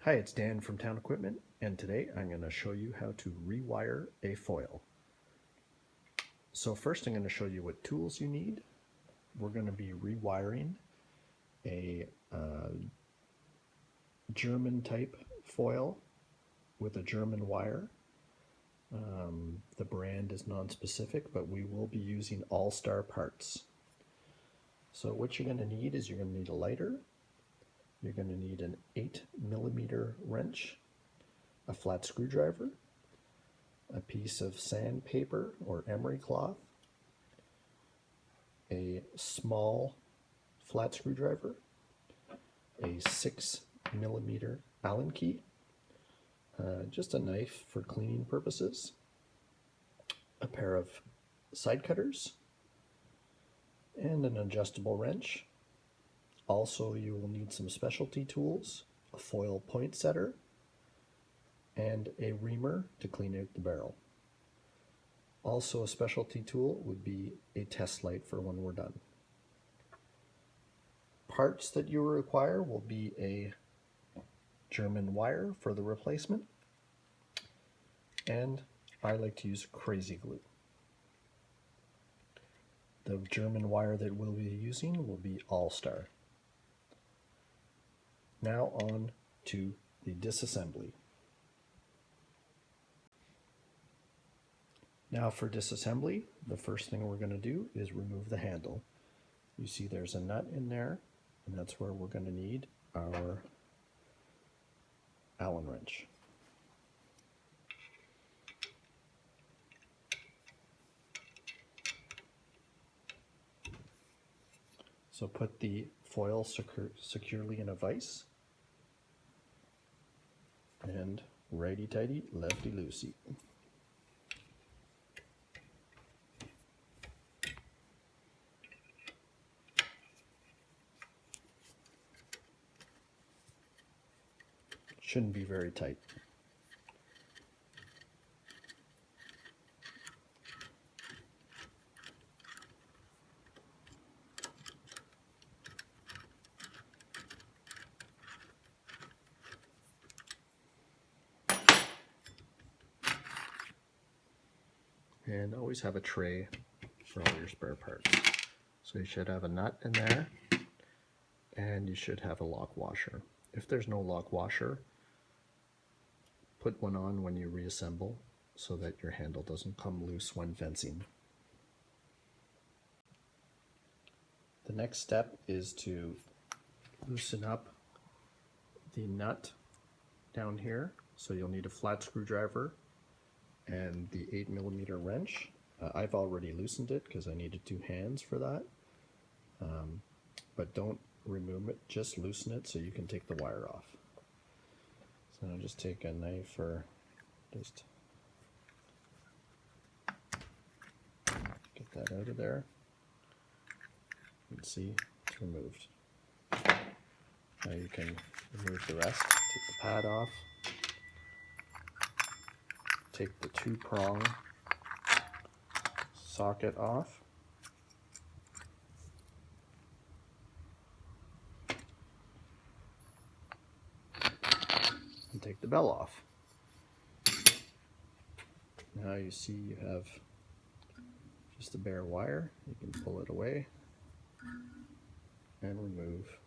Hi, it's Dan from Town Equipment, and today I'm going to show you how to rewire a foil. So first I'm going to show you what tools you need. We're going to be rewiring a German type foil with a German wire. The brand is non-specific, but we will be using all-star parts. So what you're going to need is you're going to need a lighter. You're going to need an 8mm wrench, a flat screwdriver, a piece of sandpaper or emery cloth, a small flat screwdriver, a 6mm Allen key, just a knife for cleaning purposes, a pair of side cutters, and an adjustable wrench. Also, you will need some specialty tools, a foil point setter, and a reamer to clean out the barrel. Also, a specialty tool would be a test light for when we're done. Parts that you require will be a German wire for the replacement, and I like to use crazy glue. The German wire that we'll be using will be All-Star. Now on to the disassembly. Now for disassembly, the first thing we're going to do is remove the handle. You see there's a nut in there, and that's where we're going to need our Allen wrench. So put the foil securely in a vise, and righty-tighty, lefty-loosey. Shouldn't be very tight. And always have a tray for all your spare parts. So you should have a nut in there, and you should have a lock washer. If there's no lock washer, put one on when you reassemble so that your handle doesn't come loose when fencing. The next step is to loosen up the nut down here. So you'll need a flat screwdriver and the 8mm wrench. I've already loosened it because I needed 2 hands for that. But don't remove it, just loosen it so you can take the wire off. So I'll just take a knife or just get that out of there. You can see it's removed. Now you can remove the rest. Take the pad off. Take the 2-prong socket off. And take the bell off. Now you see you have just a bare wire. You can pull it away and remove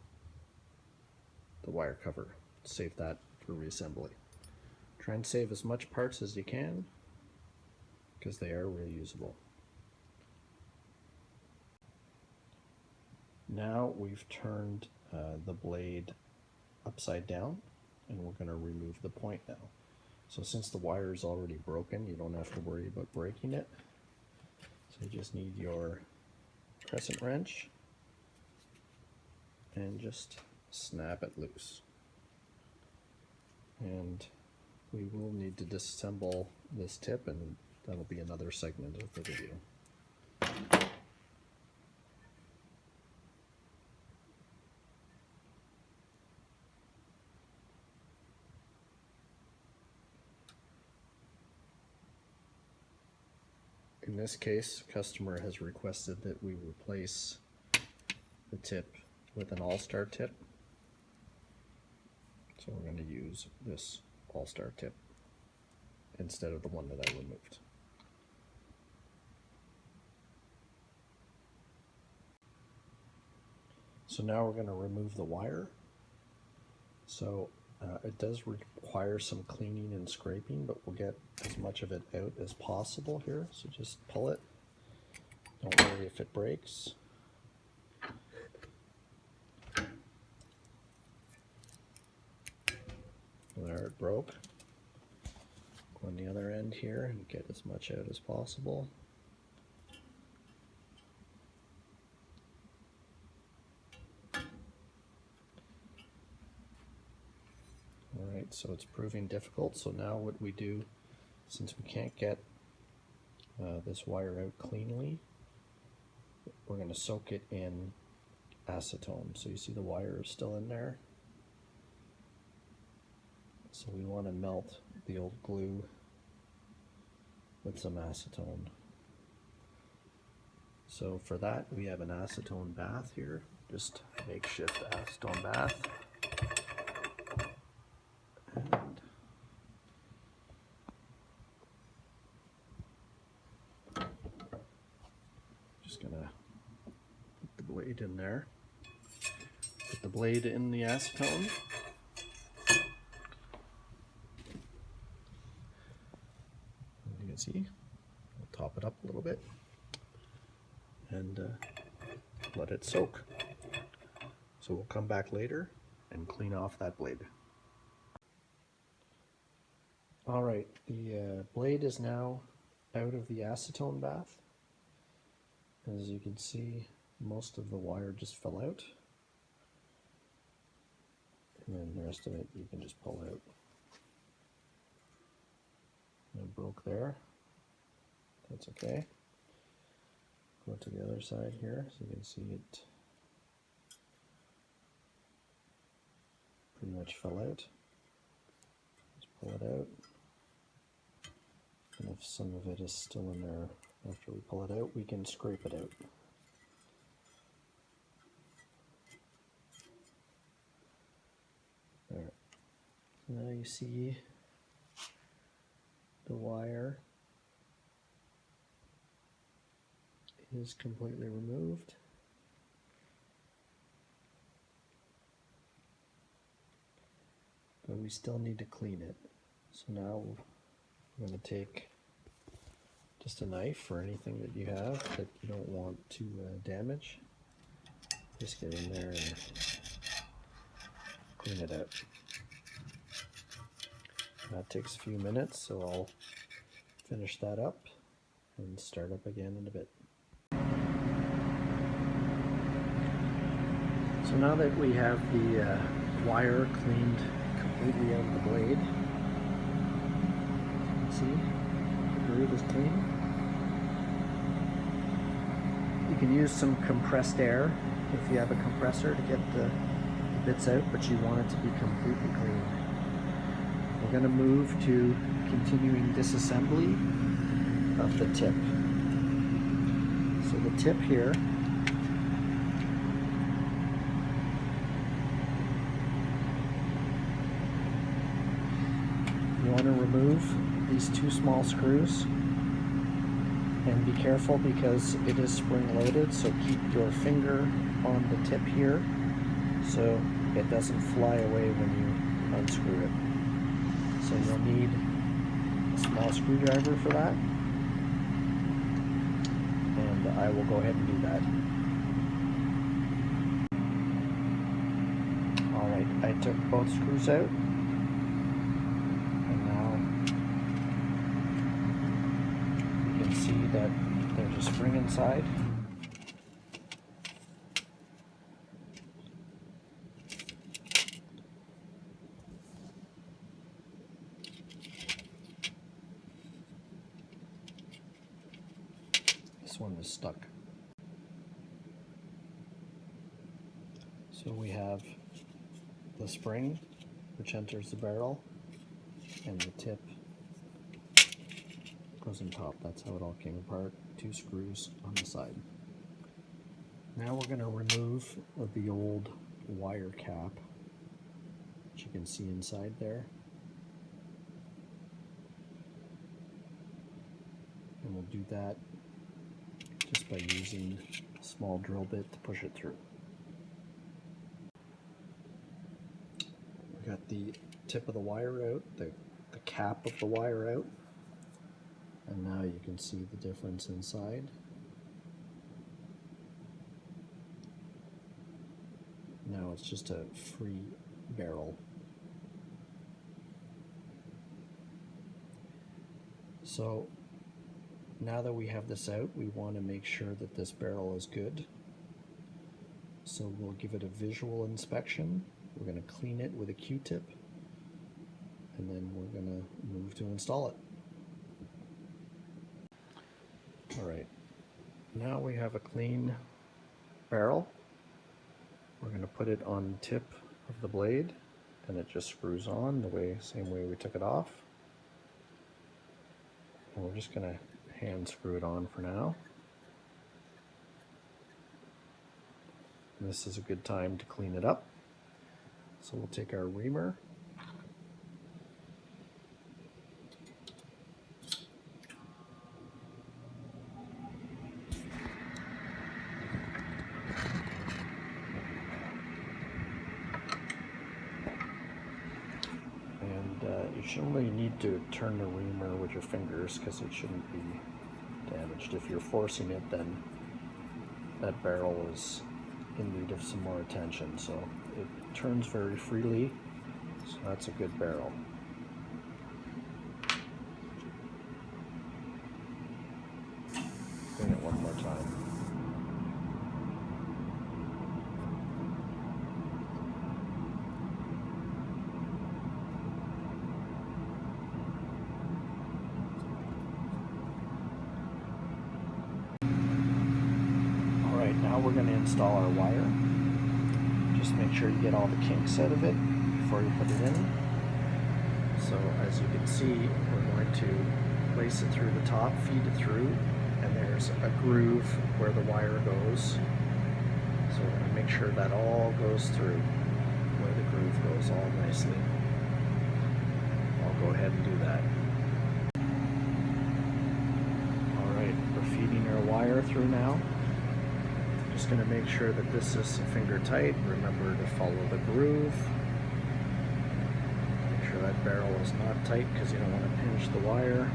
the wire cover. Save that for reassembly. Try and save as much parts as you can because they are reusable. Now we've turned the blade upside down, and we're going to remove the point now. So since the wire is already broken, you don't have to worry about breaking it. So you just need your crescent wrench and just snap it loose. And we will need to disassemble this tip, and that'll be another segment of the video. In this case, customer has requested that we replace the tip with an all-star tip. So So we're going to use this All-Star tip instead of the one that I removed. So now we're going to remove the wire. So it does require some cleaning and scraping, but we'll get as much of it out as possible here. So just pull it. Don't worry if it breaks. There, it broke. Go on the other end here and get as much out as possible. Alright, so it's proving difficult. So now what we do, since we can't get this wire out cleanly, we're going to soak it in acetone. So you see the wire is still in there. So we want to melt the old glue with some acetone. So for that we have an acetone bath here, just makeshift acetone bath. And just gonna put the blade in there. Put the blade in the acetone. See, we'll top it up a little bit and let it soak. So we'll come back later and clean off that blade. Alright, the blade is now out of the acetone bath. As you can see, most of the wire just fell out, and then the rest of it you can just pull out. It broke there. That's okay. Go to the other side here so you can see it pretty much fell out. Just pull it out. And if some of it is still in there after we pull it out, we can scrape it out. There. Now you see the wire is completely removed. But we still need to clean it. So now I'm going to take just a knife or anything that you have that you don't want to damage. Just get in there and clean it out. That takes a few minutes, so I'll finish that up and start up again in a bit. So now that we have the wire cleaned completely out of the blade, see, the groove is clean. You can use some compressed air if you have a compressor to get the bits out, but you want it to be completely clean. We're going to move to continuing disassembly of the tip. So the tip here, you want to remove these two small screws, and be careful because it is spring loaded, so keep your finger on the tip here so it doesn't fly away when you unscrew it. So you'll need a small screwdriver for that, and I will go ahead and do that. Alright, I took both screws out, and now you can see that there's a spring inside. This one is stuck. So we have the spring which enters the barrel, and the tip goes on top. That's how it all came apart. Two screws on the side. Now we're going to remove the old wire cap, which you can see inside there. And we'll do that just by using a small drill bit to push it through. We got the tip of the wire out, the cap of the wire out, and now you can see the difference inside. Now it's just a free barrel. So now that we have this out, we want to make sure that this barrel is good. So we'll give it a visual inspection. We're going to clean it with a Q-tip, and then we're going to move to install it. Alright, now we have a clean barrel. We're going to put it on the tip of the blade, and it just screws on the same way we took it off. And we're just going to hand screw it on for now. And this is a good time to clean it up. So we'll take our reamer, you shouldn't really need to turn the reamer with your fingers because it shouldn't be damaged. If you're forcing it, then that barrel is in need of some more attention. So it turns very freely, so that's a good barrel. Doing it one more time. Now we're going to install our wire. Just make sure you get all the kinks out of it before you put it in. So as you can see, we're going to place it through the top, feed it through, and there's a groove where the wire goes. So we're going to make sure that all goes through where the groove goes all nicely. I'll go ahead and do that. Alright, we're feeding our wire through now. Just going to make sure that this is finger tight. Remember to follow the groove. Make sure that barrel is not tight because you don't want to pinch the wire.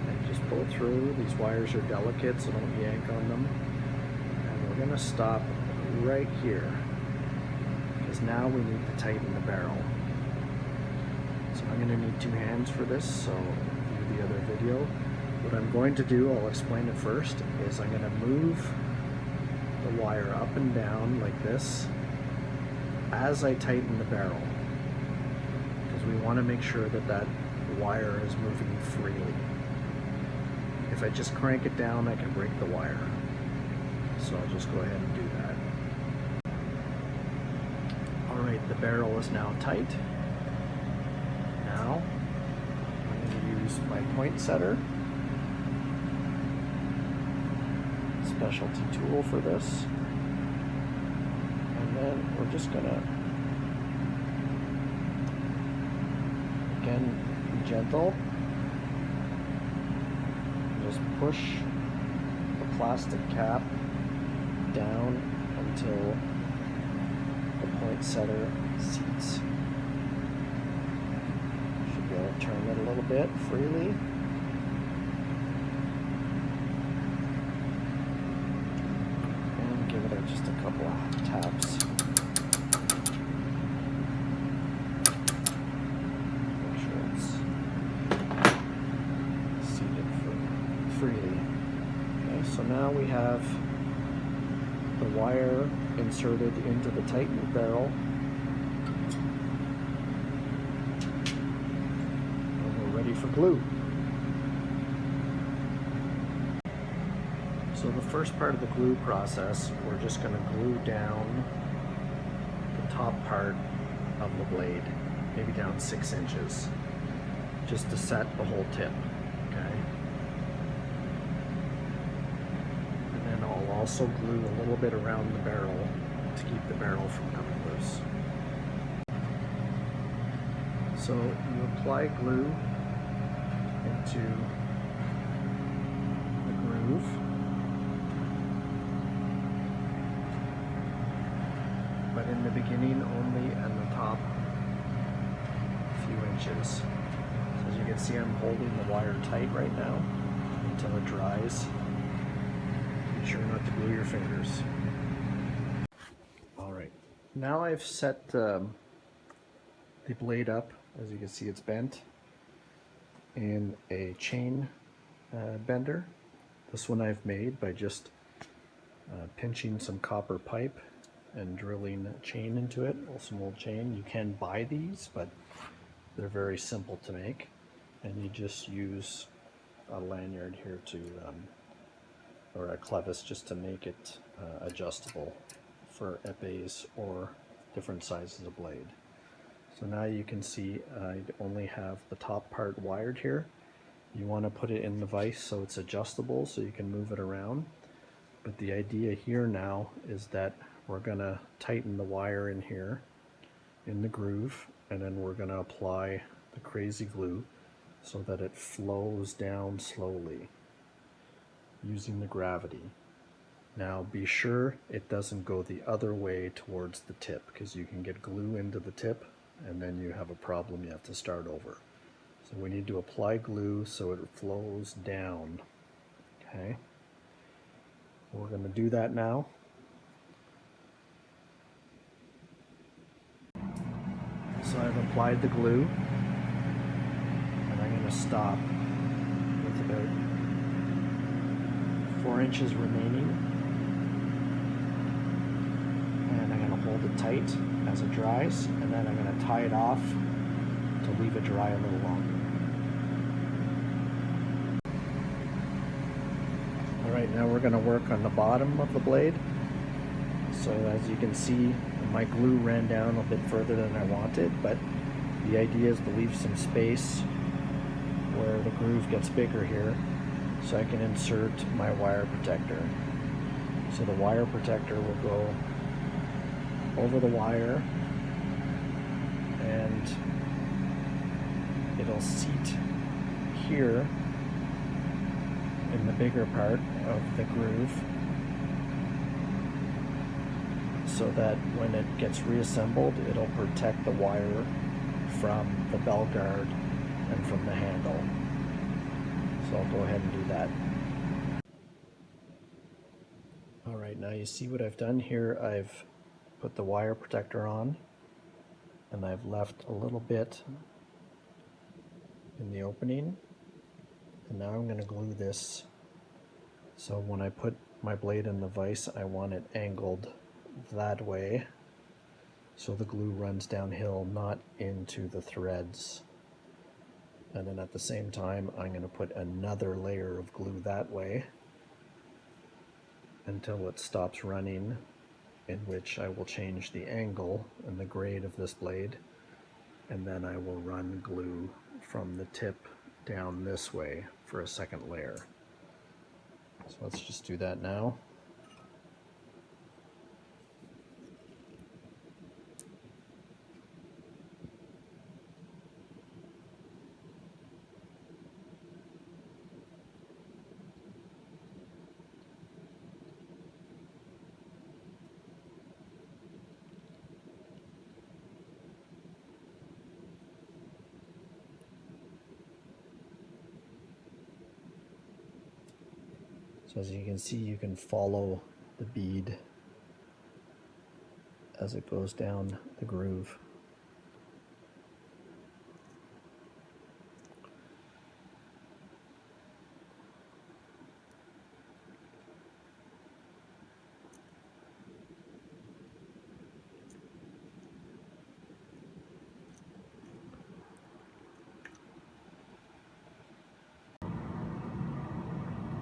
And just pull it through. These wires are delicate, so don't yank on them. And we're going to stop right here because now we need to tighten the barrel. So I'm going to need two hands for this, so view the other video. What I'm going to do, I'll explain it first, is I'm going to move the wire up and down like this as I tighten the barrel, because we want to make sure that that wire is moving freely. If I just crank it down, I can break the wire. So I'll just go ahead and do that. Alright, the barrel is now tight. Now I'm going to use my point setter. Specialty tool for this, and then we're just gonna again be gentle, just push the plastic cap down until the point setter seats. Should be able to turn it a little bit freely. Just a couple of taps. Make sure it's seated freely. Okay, so now we have the wire inserted into the tightened barrel. And we're ready for glue. So the first part of the glue process, we're just going to glue down the top part of the blade, maybe down 6 inches, just to set the whole tip, okay? And then I'll also glue a little bit around the barrel to keep the barrel from coming loose. So you apply glue into the groove. But in the beginning only on the top few inches. So as you can see, I'm holding the wire tight right now until it dries. Be sure not to glue your fingers. Alright, now I've set the blade up. As you can see, it's bent in a chain bender. This one I've made by just pinching some copper pipe and drilling a chain into it, some old chain. You can buy these, but they're very simple to make, and you just use a lanyard here to, or a clevis, just to make it adjustable for épées or different sizes of blade. So now you can see I only have the top part wired here. You want to put it in the vise so it's adjustable so you can move it around. But the idea here now is that we're going to tighten the wire in here in the groove, and then we're going to apply the crazy glue so that it flows down slowly using the gravity. Now be sure it doesn't go the other way towards the tip, because you can get glue into the tip and then you have a problem, you have to start over. So we need to apply glue so it flows down. Okay, we're going to do that now. So I've applied the glue, and I'm going to stop with about 4 inches remaining, and I'm going to hold it tight as it dries, and then I'm going to tie it off to leave it dry a little longer. Alright, now we're going to work on the bottom of the blade. So as you can see, my glue ran down a bit further than I wanted, but the idea is to leave some space where the groove gets bigger here so I can insert my wire protector. So the wire protector will go over the wire and it'll seat here in the bigger part of the groove, so that when it gets reassembled, it'll protect the wire from the bell guard and from the handle. So I'll go ahead and do that. Alright, now you see what I've done here. I've put the wire protector on, and I've left a little bit in the opening, and now I'm going to glue this. So when I put my blade in the vise, I want it angled that way so the glue runs downhill, not into the threads. And then at the same time, I'm going to put another layer of glue that way until it stops running, in which I will change the angle and the grade of this blade, and then I will run glue from the tip down this way for a second layer. So let's just do that now. So as you can see, you can follow the bead as it goes down the groove.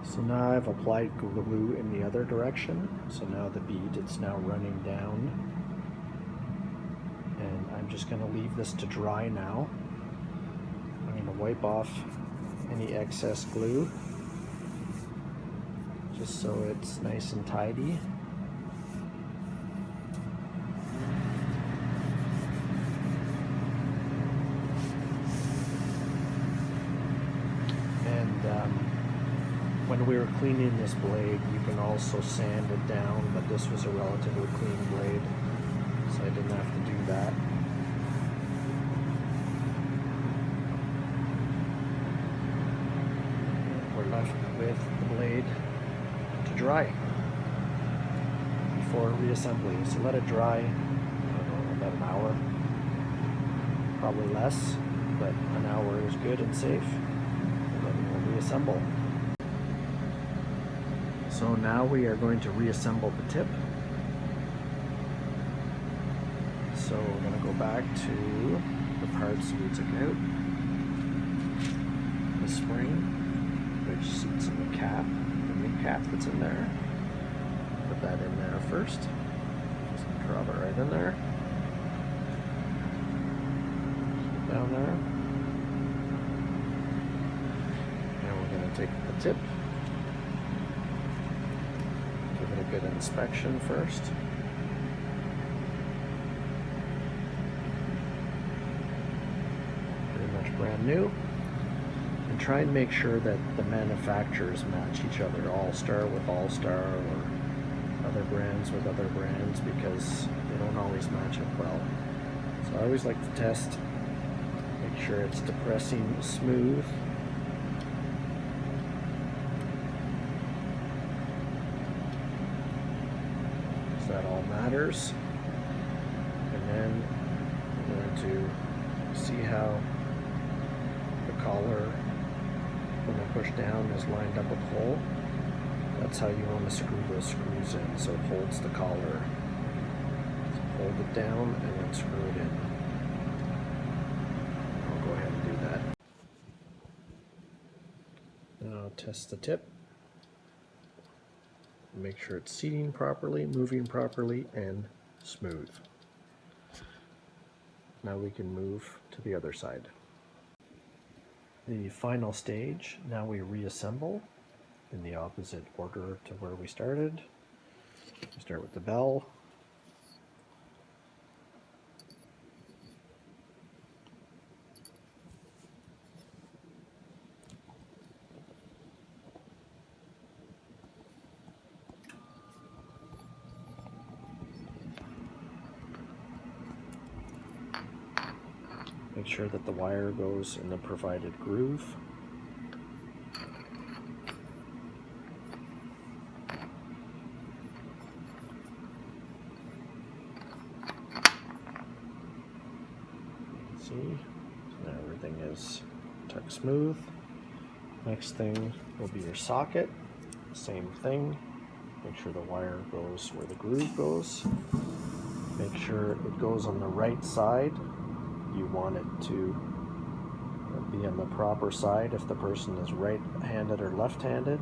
So now I've applied glue in the other direction. So now the bead, it's now running down. And I'm just going to leave this to dry now. I'm going to wipe off any excess glue, just so it's nice and tidy. when we were cleaning this blade, you can also sand it down, but this was a relatively clean blade, so I didn't have to do that. We're left with the blade to dry before reassembly. So let it dry, I don't know, about an hour, probably less, but an hour is good and safe, and then we'll reassemble. So now we are going to reassemble the tip. So we're going to go back to the parts we took out. The spring, which sits in the cap, the new cap that's in there. Put that in there first. Just drop it right in there. Down there. Now we're going to take the tip. Give it a good inspection first. Pretty much brand new. And try and make sure that the manufacturers match each other. All-Star with All-Star, or other brands with other brands, because they don't always match up well. So I always like to test, make sure it's depressing smooth. So that all matters. And then I'm going to see how the collar, when I push down, is lined up with the hole. That's how you want to screw those screws in, so it holds the collar. So hold it down and then screw it in. I'll go ahead and do that. Now I'll test the tip. Make sure it's seating properly, moving properly, and smooth. Now we can move to the other side. The final stage, now we reassemble in the opposite order to where we started. We start with the bell. Make sure that the wire goes in the provided groove. See, so now everything is tucked smooth. Next thing will be your socket. Same thing. Make sure the wire goes where the groove goes. Make sure it goes on the right side. You want it to be on the proper side if the person is right-handed or left-handed.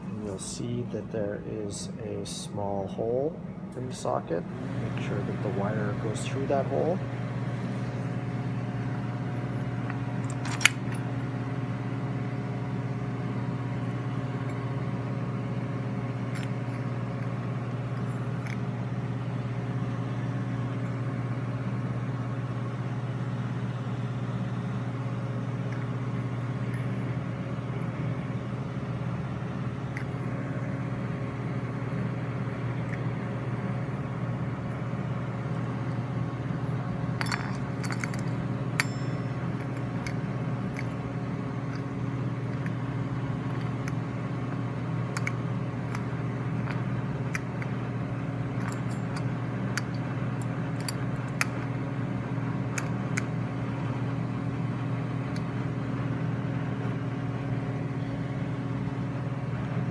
And you'll see that there is a small hole in the socket. Make sure that the wire goes through that hole.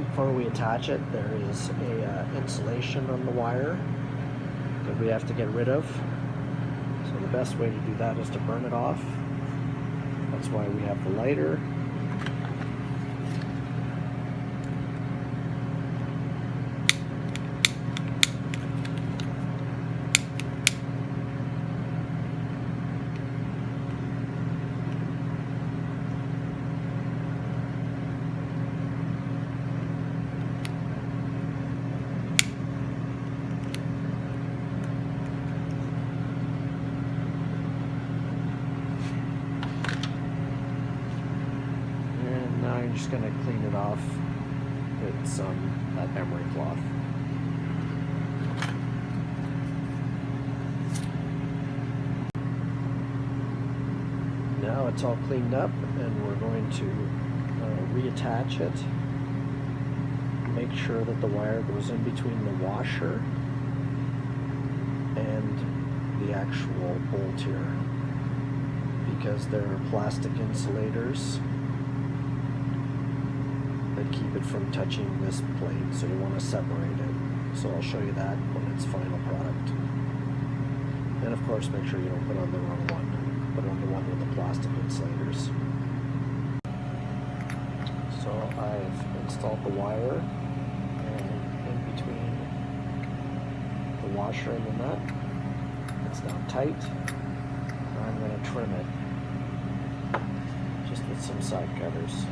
Before we attach it, there is a insulation on the wire that we have to get rid of. So the best way to do that is to burn it off. That's why we have the lighter. just going to clean it off with some emery cloth. Now it's all cleaned up, and we're going to reattach it. Make sure that the wire goes in between the washer and the actual bolt here, because there are plastic insulators that keep it from touching this plate, so you want to separate it. So I'll show you that when it's final product. And of course, make sure you don't put on the wrong one. Put on the one with the plastic insulators. So I've installed the wire, and in between the washer and the nut, it's now tight. Now I'm going to trim it just with some side cutters.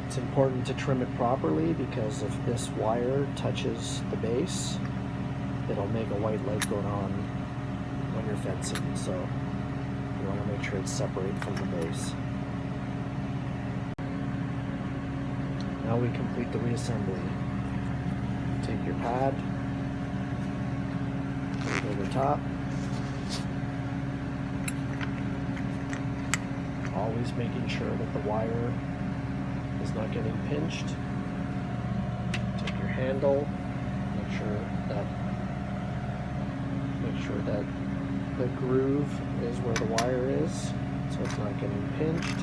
It's important to trim it properly, because if this wire touches the base, it'll make a white light go on when you're fencing. So you want to make sure it's separated from the base. Now we complete the reassembly. Take your pad, put it over top. Always making sure that the wire is not getting pinched. Take your handle, make sure that the groove is where the wire is, so it's not getting pinched.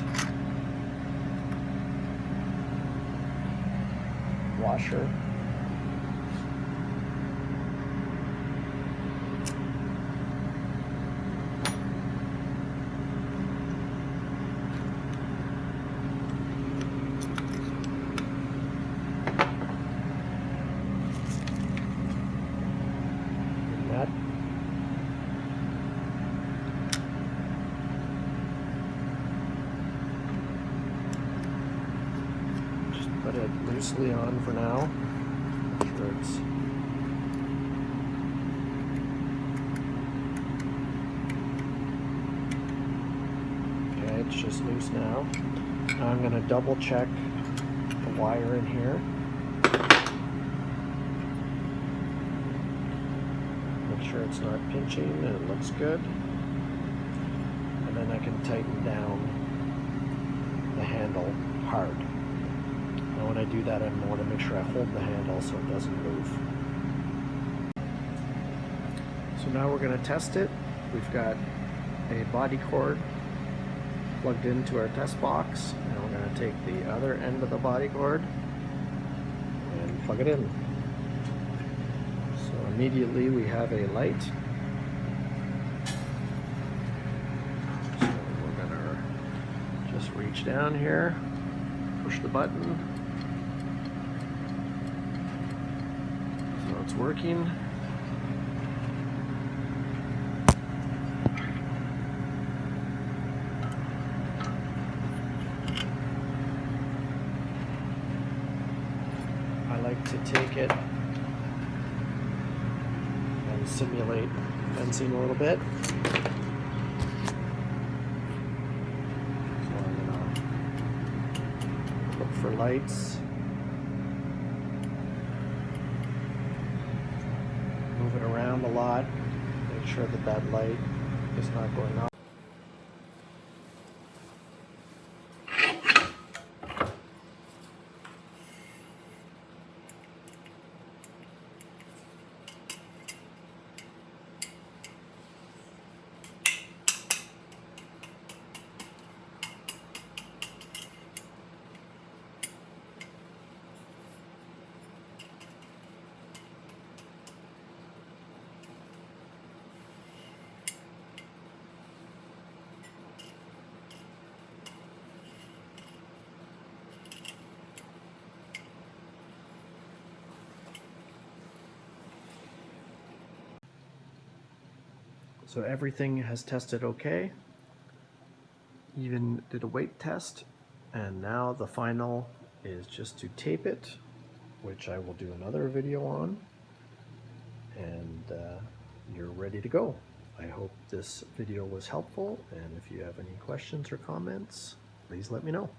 Washer. Nut. Just put it loosely on for now. Make sure it's okay, it's just loose now. Now I'm going to double check the wire in here. Make sure it's not pinching and it looks good. And then I can tighten down the handle hard. Now when I do that, I want to make sure I hold the handle so it doesn't move. So now we're going to test it. We've got a body cord plugged into our test box. Now we're going to take the other end of the body cord and plug it in. So immediately we have a light. So we're going to just reach down here, push the button. So it's working. I like to take it and simulate fencing a little bit. So I'm gonna look for lights. Move it around a lot. Make sure that that light is not going off. So everything has tested okay. Even did a weight test, and now the final is just to tape it, which I will do another video on. and you're ready to go. I hope this video was helpful, and if you have any questions or comments, please let me know.